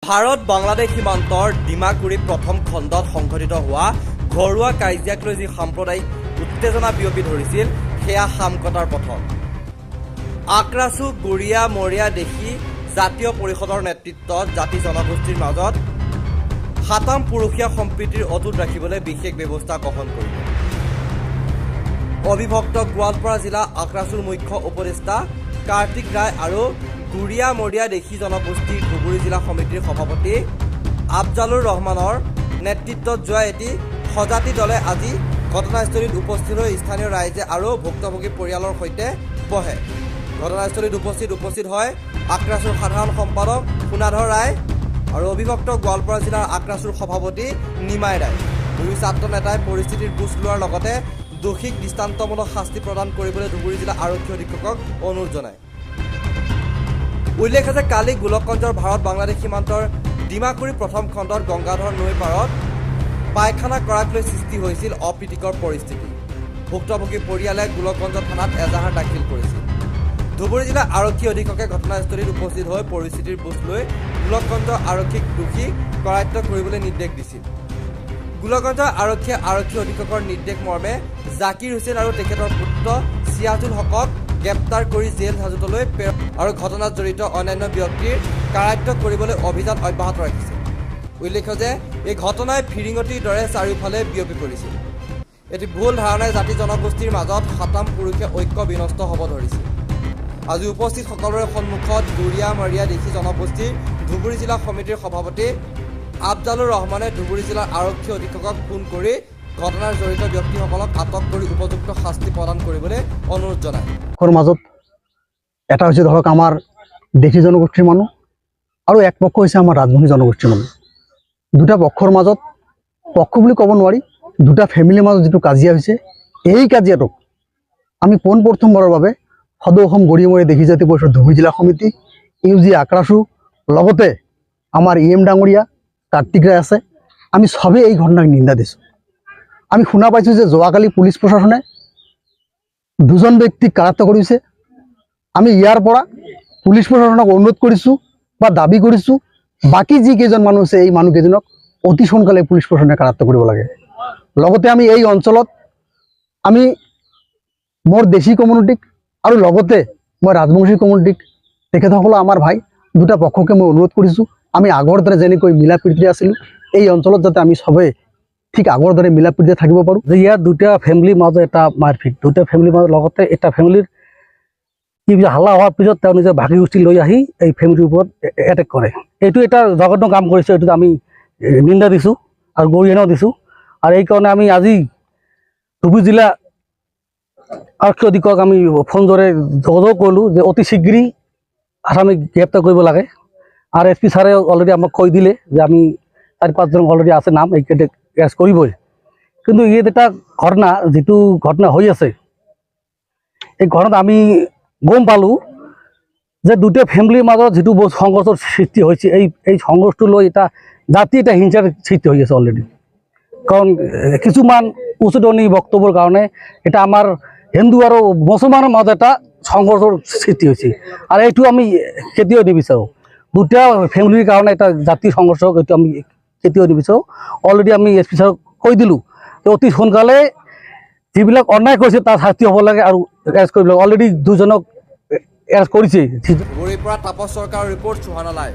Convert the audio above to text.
ভাৰত বাংলাদেশ সীমান্তৰ ডিমাকুৰিত প্ৰথম খণ্ডত সংঘটিত হোৱা ঘৰুৱা কাজিয়াক লৈ যি সাম্প্ৰদায়িক উত্তেজনা বিয়পি ধৰিছিল সেয়া সামকটাৰ পথত। আক্ৰাছু গুৰিয়া মৰিয়া দেখি জাতীয় পৰিষদৰ নেতৃত্বত জাতি জনগোষ্ঠীৰ মাজত সাতাম পুৰুষীয়া সম্প্ৰীতিৰ অটুট ৰাখিবলৈ বিশেষ ব্যৱস্থা গ্ৰহণ কৰিব। অবিভক্ত গোৱালপাৰা জিলা আক্ৰাছুৰ মুখ্য উপদেষ্টা কাৰ্তিক ৰায় আৰু গুৰিয়া মৰিয়া দেখি জনগোষ্ঠীৰ ধুবুৰী জিলা সমিতিৰ সভাপতি আফজালুৰ ৰহমানৰ নেতৃত্বত যোৱা এটি সজাতি দলে আজি ঘটনাস্থলীত উপস্থিত হৈ স্থানীয় ৰাইজে আৰু ভুক্তভোগী পৰিয়ালৰ সৈতে বহে। ঘটনাস্থলীত উপস্থিত হয় আক্ৰাছুৰ সাধাৰণ সম্পাদক সোণাধৰ ৰায় আৰু অবিভক্ত গোৱালপাৰা জিলাৰ আক্ৰাছুৰ সভাপতি নিমাই ৰায়। দুয়ো ছাত্ৰ নেতাই পৰিস্থিতিৰ বুজ লোৱাৰ লগতে দোষীক দৃষ্টান্তমূলক শাস্তি প্ৰদান কৰিবলৈ ধুবুৰী জিলা আৰক্ষী অধীক্ষকক অনুৰোধ জনায়। উল্লেখ আছে কালি গোলকগঞ্জৰ ভাৰত বাংলাদেশ সীমান্তৰ ডিমাকুৰি প্ৰথম খণ্ডত গংগাধৰ নৈৰ পাৰত পায়খানা কৰাক লৈ সৃষ্টি হৈছিল অপ্ৰীতিকৰ পৰিস্থিতি। ভুক্তভোগী পৰিয়ালে গোলকগঞ্জ থানাত এজাহাৰ দাখিল কৰিছিল। ধুবুৰী জিলা আৰক্ষী অধীক্ষকে ঘটনাস্থলীত উপস্থিত হৈ পৰিস্থিতিৰ বুজ লৈ গোলকগঞ্জ আৰক্ষীক দোষী কৰায়ত্ব কৰিবলৈ নিৰ্দেশ দিছিল। গোলকগঞ্জ আৰক্ষীয়ে আৰক্ষী অধীক্ষকৰ নিৰ্দেশ মৰ্মে জাকিৰ হুছেইন আৰু তেখেতৰ পুত্ৰ চিয়াজুল হকক গ্ৰেপ্তাৰ কৰি জেল হাজতলৈ প্ৰেৰণ আৰু ঘটনাত জড়িত অন্যান্য ব্যক্তিৰ কাৰায়ত্ব কৰিবলৈ অভিযান অব্যাহত ৰাখিছে। উল্লেখ্য যে এই ঘটনাই ফিৰিঙতিৰ দৰে চাৰিওফালে বিয়পি পৰিছিল। এটি ভুল ধাৰণাই জাতি জনগোষ্ঠীৰ মাজত সাতাম পুৰুষে ঐক্য বিনষ্ট হ'ব ধৰিছিল। আজি উপস্থিত সকলোৰে সন্মুখত গুৰিয়া মাৰিয়া দেখি জনগোষ্ঠীৰ ধুবুৰী জিলা সমিতিৰ সভাপতি আফজালুৰ ৰহমানে ধুবুৰী জিলাৰ আৰক্ষী অধীক্ষকক ফোন কৰি ঘটনাৰ জড়িত ব্যক্তিসকলক আটক কৰি উপযুক্ত শাস্তি প্ৰদান কৰিবলৈ অনুৰোধ জনায়। মাজত এটা হৈছে ধৰক আমাৰ দেশী জনগোষ্ঠীৰ মানুহ আৰু এক পক্ষ হৈছে আমাৰ ৰাজবংশী জনগোষ্ঠীৰ মানুহ। দুটা পক্ষৰ মাজত পক্ষ বুলি ক'ব নোৱাৰি, দুটা ফেমিলিৰ মাজত যিটো কাজিয়া হৈছে, এই কাজিয়াটোক আমি পোনপ্ৰথমবাৰৰ বাবে সদৌ অসম গৰিমৰীয়া দেখি জাতি পৰিষদ ধুবুৰী জিলা সমিতি UG আক্ৰাছু লগতে আমাৰ EM ডাঙৰীয়া কাৰ্তিক ৰায় আছে, আমি সবেই এই ঘটনাক নিন্দা দিছোঁ। আমি শুনা পাইছোঁ যে যোৱাকালি পুলিচ প্ৰশাসনে দুজন ব্যক্তিক কাৰায়ত্ব কৰিছে। আমি ইয়াৰ পৰা পুলিচ প্ৰশাসনক অনুৰোধ কৰিছোঁ বা দাবী কৰিছোঁ বাকী যিকেইজন মানুহ আছে এই মানুহকেইজনক অতি সোনকালে পুলিচ প্ৰশাসনে কাৰায়ত্ব কৰিব লাগে। লগতে আমি এই অঞ্চলত আমি মোৰ দেশী কমিউনিটিক আৰু লগতে মই ৰাজবংশী কমিউনিটিক তেখেতসকল আমাৰ ভাই দুটা পক্ষকে মই অনুৰোধ কৰিছোঁ আমি আগৰ দৰে যেনেকৈ মিলা প্ৰীতিৰে আছিলোঁ এই অঞ্চলত যাতে আমি সবেই ঠিক আগৰ দৰে মিলা প্ৰীতিৰে থাকিব পাৰোঁ। যে ইয়াৰ দুটা ফেমিলিৰ মাজত এটা মাৰপিট, দুটা ফেমিলিৰ মাজত লগতে এটা ফেমিলিৰ কি হাল্লা হোৱাৰ পিছত তেওঁ নিজৰ ভাগি গোষ্ঠী লৈ আহি এই ফেমিলিৰ ওপৰত এটেক কৰে। এইটো এটা জঘন্য কাম কৰিছে, এইটোত আমি নিন্দা দিছোঁ আৰু গৰিহণাও দিছোঁ। আৰু এইকাৰণে আমি আজি ধুবুৰী জিলা আৰক্ষী অধীক্ষক আমি ফোন দৰে যোগাযোগ কৰিলোঁ যে অতি শীঘ্ৰেই আসামীক গ্ৰেপ্তাৰ কৰিব লাগে। আৰু SP ছাৰে অলৰেডি আমাক কৈ দিলে যে আমি 4-5জন অলৰেডি আছে নাম এইকেইটা এৰেষ্ট কৰিবই। কিন্তু ইয়াত এটা ঘটনা যিটো ঘটনা হৈ আছে এই ঘটনাত আমি গম পালোঁ যে দুটা ফেমিলিৰ মাজত যিটো সংঘৰ্ষৰ সৃষ্টি হৈছে এই সংঘৰ্ষটো লৈ এটা জাতি এটা হিংসাৰ সৃষ্টি হৈ আছে অলৰেডি। কাৰণ কিছুমান উচতনি বক্তব্যৰ কাৰণে এটা আমাৰ হিন্দু আৰু মুছলমানৰ মাজত এটা সংঘৰ্ষৰ সৃষ্টি হৈছে আৰু এইটো আমি কেতিয়াও নিবিচাৰোঁ। দুটা ফেমিলিৰ কাৰণে এটা জাতিৰ সংঘৰ্ষ এইটো আমি কেতিয়াও নিবিচাৰোঁ। অলৰেডি আমি SP ছাৰক কৈ দিলোঁ যে অতি সোনকালে যিবিলাক অন্যায় কৰিছে তাৰ শাস্তি হ'ব লাগে আৰু এৰেষ্ট কৰিব লাগে। অলৰেডি দুজনক এৰেষ্ট কৰিছে। ধুবুৰীৰ পৰা তাপস চৰকাৰৰ ৰিপৰ্ট, চুহানা লাইভ।